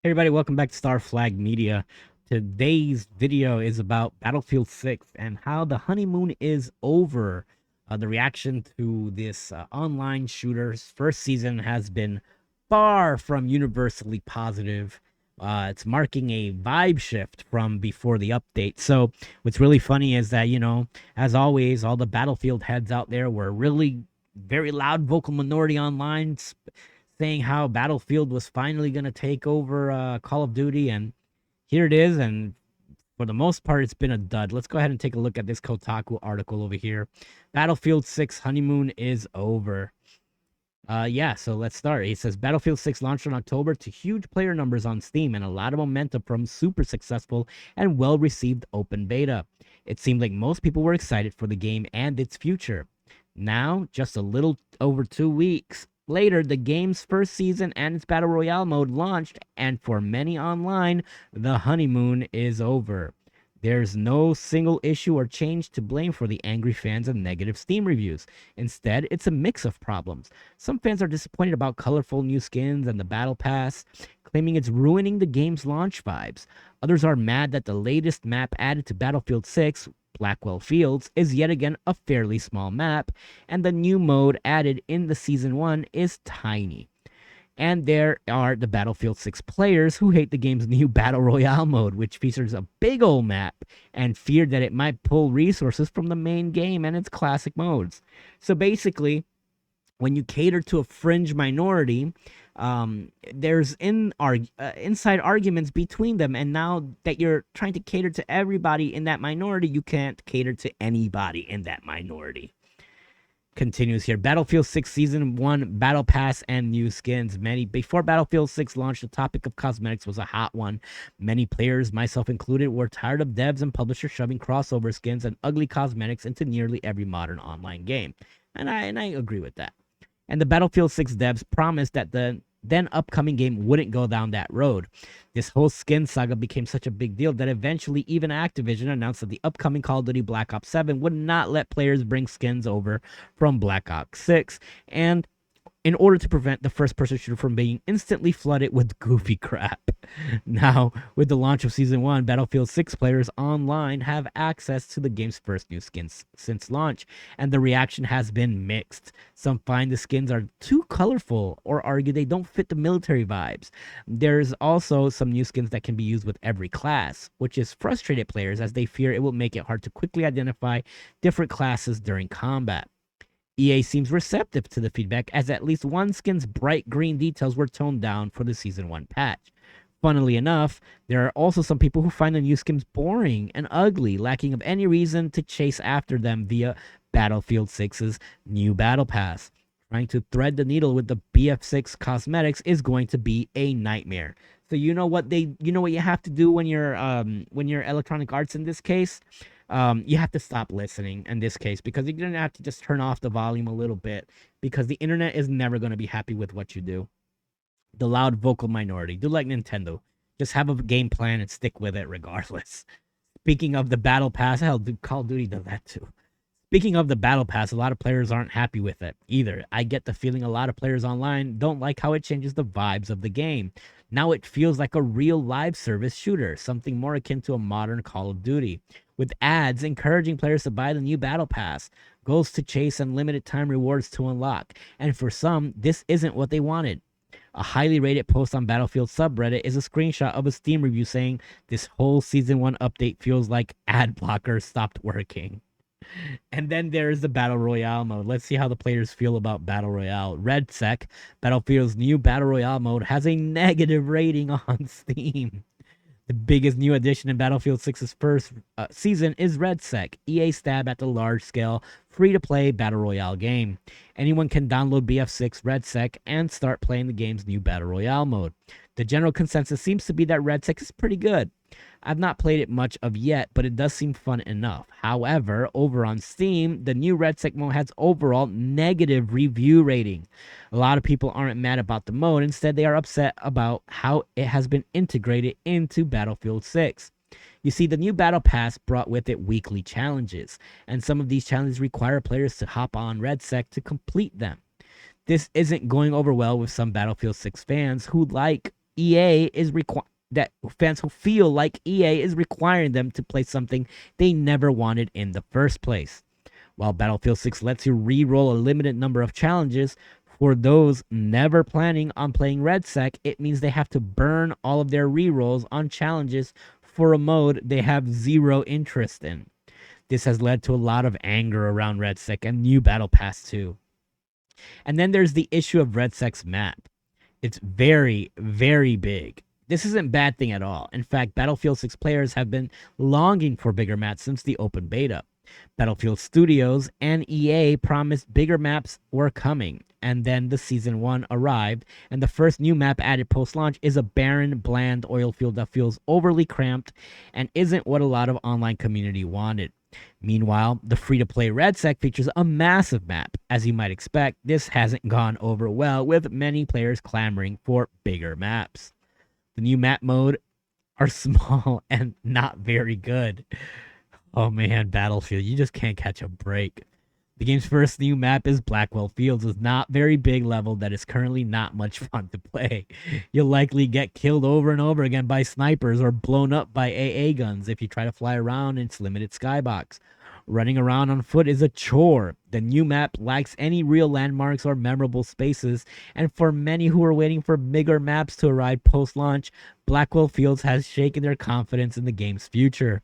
Hey everybody, welcome back to Star Flag Media. Today's video is about Battlefield 6 and how the honeymoon is over. The reaction to this online shooter's first season has been far from universally positive. It's marking a vibe shift from before the update. So, what's really funny is that, as always, all the Battlefield heads out there were really very loud vocal minority online, saying how Battlefield was finally going to take over Call of Duty, and here it is. And for the most part, it's been a dud. Let's go ahead and take a look at this Kotaku article over here. Battlefield 6 honeymoon is over. So let's start. It says Battlefield 6 launched in October to huge player numbers on Steam and a lot of momentum from super successful and well received open beta. It seemed like most people were excited for the game and its future. Now, just a little over 2 weeks later, the game's first season and its Battle Royale mode launched, and for many online, the honeymoon is over. There's no single issue or change to blame for the angry fans and negative Steam reviews. Instead, it's a mix of problems. Some fans are disappointed about colorful new skins and the battle pass, claiming it's ruining the game's launch vibes. Others are mad that the latest map added to Battlefield 6, Blackwell Fields, is yet again a fairly small map, and the new mode added in the Season 1 is tiny. And there are the Battlefield 6 players who hate the game's new Battle Royale mode, which features a big old map and feared that it might pull resources from the main game and its classic modes. So basically, when you cater to a fringe minority, there's inside arguments between them. And now that you're trying to cater to everybody in that minority, you can't cater to anybody in that minority. Continues here. Battlefield 6 Season 1 Battle Pass and new skins. Before Battlefield 6 launched, the topic of cosmetics was a hot one. Many players, myself included, were tired of devs and publishers shoving crossover skins and ugly cosmetics into nearly every modern online game. And I agree with that. And the Battlefield 6 devs promised that the then upcoming game wouldn't go down that road. This whole skin saga became such a big deal that eventually even Activision announced that the upcoming Call of Duty Black Ops 7 would not let players bring skins over from Black Ops 6, and in order to prevent the first person shooter from being instantly flooded with goofy crap. Now, with the launch of Season 1, Battlefield 6 players online have access to the game's first new skins since launch, and the reaction has been mixed. Some find the skins are too colorful or argue they don't fit the military vibes. There's also some new skins that can be used with every class, which has frustrated players as they fear it will make it hard to quickly identify different classes during combat. EA seems receptive to the feedback, as at least one skin's bright green details were toned down for the Season 1 patch. Funnily enough, there are also some people who find the new skins boring and ugly, lacking of any reason to chase after them via Battlefield 6's new Battle Pass. Trying to thread the needle with the BF6 cosmetics is going to be a nightmare. So you know what you have to do when you're Electronic Arts in this case? You have to stop listening in this case, because you're gonna have to just turn off the volume a little bit, because the internet is never gonna be happy with what you do. The loud vocal minority, do like Nintendo, just have a game plan and stick with it regardless. Speaking of the battle pass, hell, Call of Duty does that too. Speaking of the battle pass, a lot of players aren't happy with it either. I get the feeling a lot of players online don't like how it changes the vibes of the game. Now it feels like a real live service shooter, something more akin to a modern Call of Duty, with ads encouraging players to buy the new battle pass, goals to chase, and limited time rewards to unlock. And for some, this isn't what they wanted. A highly rated post on Battlefield subreddit is a screenshot of a Steam review saying this whole Season 1 update feels like ad blocker stopped working. And then there's the Battle Royale mode. Let's see how the players feel about Battle Royale. RedSec, Battlefield's new Battle Royale mode, has a negative rating on Steam. The biggest new addition in Battlefield 6's first season is RedSec, EA's stab at the large-scale, free-to-play Battle Royale game. Anyone can download BF6 RedSec and start playing the game's new Battle Royale mode. The general consensus seems to be that RedSec is pretty good. I've not played it much of yet, but it does seem fun enough. However, over on Steam, the new RedSec mode has overall negative review rating. A lot of people aren't mad about the mode. Instead, they are upset about how it has been integrated into Battlefield 6. You see, the new Battle Pass brought with it weekly challenges, and some of these challenges require players to hop on RedSec to complete them. This isn't going over well with some Battlefield 6 fans who like EA is that fans who feel like EA is requiring them to play something they never wanted in the first place. While Battlefield 6 lets you re-roll a limited number of challenges, for those never planning on playing RedSec, it means they have to burn all of their re-rolls on challenges for a mode they have zero interest in. This has led to a lot of anger around RedSec and new Battle Pass 2. And then there's the issue of RedSec's map. It's very, very big. This isn't a bad thing at all. In fact, Battlefield 6 players have been longing for bigger maps since the open beta. Battlefield Studios and EA promised bigger maps were coming, and then the Season 1 arrived, and the first new map added post-launch is a barren, bland oil field that feels overly cramped and isn't what a lot of online community wanted. Meanwhile, the free-to-play RedSec features a massive map. As you might expect, this hasn't gone over well, with many players clamoring for bigger maps. The new map mode are small and not very good. Oh man, Battlefield, you just can't catch a break. The game's first new map is Blackwell Fields, with not very big level that is currently not much fun to play. You'll likely get killed over and over again by snipers or blown up by AA guns if you try to fly around in its limited skybox. Running around on foot is a chore. The new map lacks any real landmarks or memorable spaces, and for many who are waiting for bigger maps to arrive post-launch, Blackwell Fields has shaken their confidence in the game's future.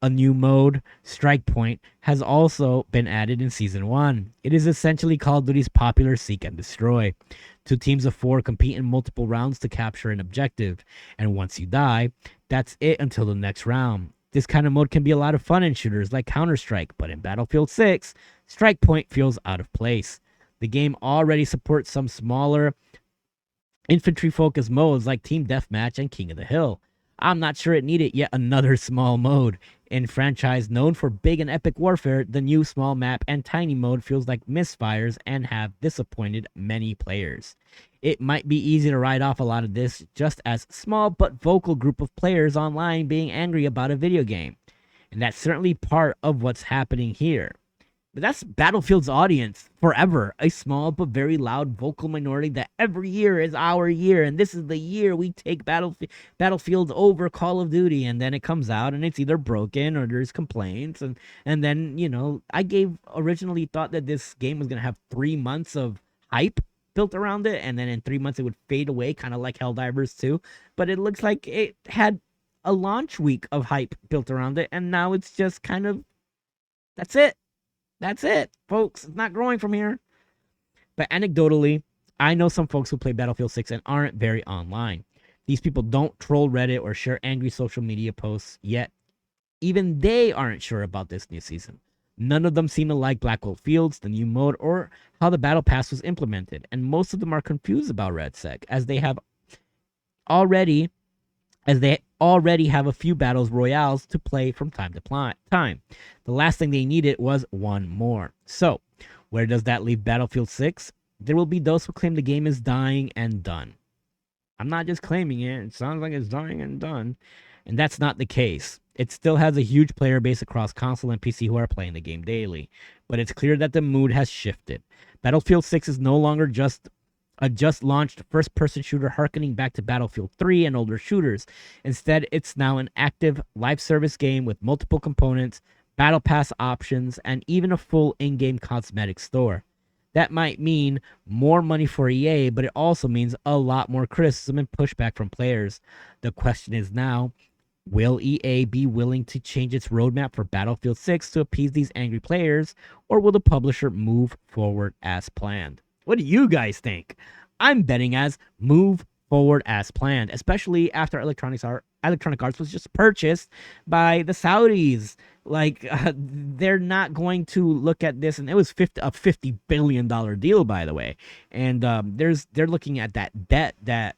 A new mode, Strike Point, has also been added in Season 1. It is essentially Call of Duty's popular Seek and Destroy. 2 teams of 4 compete in multiple rounds to capture an objective, and once you die, that's it until the next round. This kind of mode can be a lot of fun in shooters like Counter-Strike, but in Battlefield 6, Strike Point feels out of place. The game already supports some smaller, infantry-focused modes like Team Deathmatch and King of the Hill. I'm not sure it needed yet another small mode. In franchise known for big and epic warfare, the new small map and tiny mode feels like misfires and have disappointed many players. It might be easy to write off a lot of this just as small but vocal group of players online being angry about a video game. And that's certainly part of what's happening here. But that's Battlefield's audience forever. A small but very loud vocal minority that every year is our year. And this is the year we take Battlefield over Call of Duty. And then it comes out and it's either broken or there's complaints. And then, you know, originally thought that this game was going to have 3 months of hype built around it. And then in 3 months it would fade away, kind of like Helldivers 2. But it looks like it had a launch week of hype built around it. And now it's just kind of, that's it. That's it, folks. It's not growing from here. But anecdotally, I know some folks who play Battlefield 6 and aren't very online. These people don't troll Reddit or share angry social media posts, yet even they aren't sure about this new season. None of them seem to like Blackwell Fields, the new mode, or how the Battle Pass was implemented. And most of them are confused about RedSec, as they already have a few battles royales to play from time to time. The last thing they needed was one more. So, where does that leave Battlefield 6? There will be those who claim the game is dying and done. I'm not just claiming it. It sounds like it's dying and done. And that's not the case. It still has a huge player base across console and PC who are playing the game daily. But it's clear that the mood has shifted. Battlefield 6 is no longer just a just-launched first-person shooter harkening back to Battlefield 3 and older shooters. Instead, it's now an active live service game with multiple components, battle pass options, and even a full in-game cosmetic store. That might mean more money for EA, but it also means a lot more criticism and pushback from players. The question is now, will EA be willing to change its roadmap for Battlefield 6 to appease these angry players, or will the publisher move forward as planned? What do you guys think? I'm betting as move forward as planned, especially after Electronic Arts was just purchased by the Saudis. They're not going to look at this, and it was a $50 billion deal, by the way. And they're looking at that debt that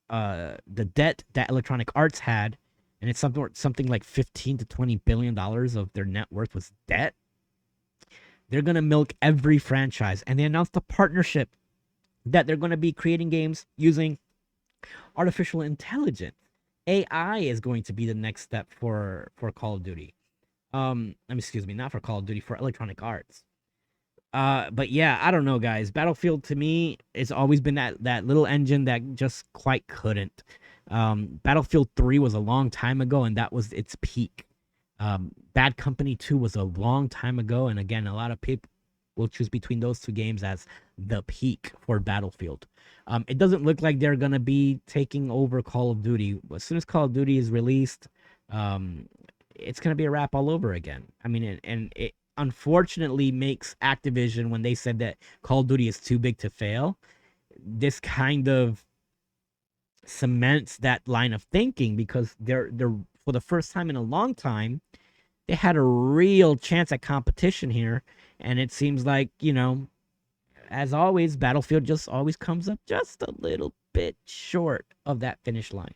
the debt that Electronic Arts had, and it's something like $15 to $20 billion of their net worth was debt. They're going to milk every franchise. And they announced a partnership that they're going to be creating games using artificial intelligence. AI is going to be the next step for Call of Duty. Excuse me, not for Call of Duty, for Electronic Arts. But yeah, I don't know, guys. Battlefield to me, it's always been that little engine that just quite couldn't. Battlefield 3 was a long time ago, and that was its peak. Bad Company 2 was a long time ago, and again, a lot of people will choose between those two games as the peak for Battlefield. It doesn't look like they're gonna be taking over Call of Duty. As soon as Call of Duty is released, um, it's gonna be a wrap all over again. I mean, and it unfortunately makes Activision, when they said that Call of Duty is too big to fail, this kind of cements that line of thinking, because they're for the first time in a long time they had a real chance at competition here, and it seems like, as always, Battlefield just always comes up just a little bit short of that finish line.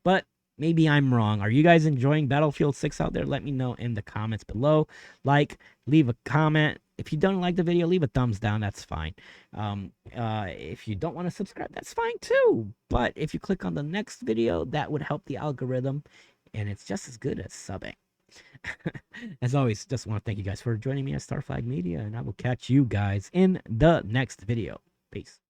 But maybe I'm wrong. Are you guys enjoying Battlefield 6 out there? Let me know in the comments below. Leave a comment. If you don't like the video, leave a thumbs down. That's fine. If you don't want to subscribe, that's fine too. But if you click on the next video, that would help the algorithm, and it's just as good as subbing. As always, just want to thank you guys for joining me at Starflag Media, and I will catch you guys in the next video. Peace.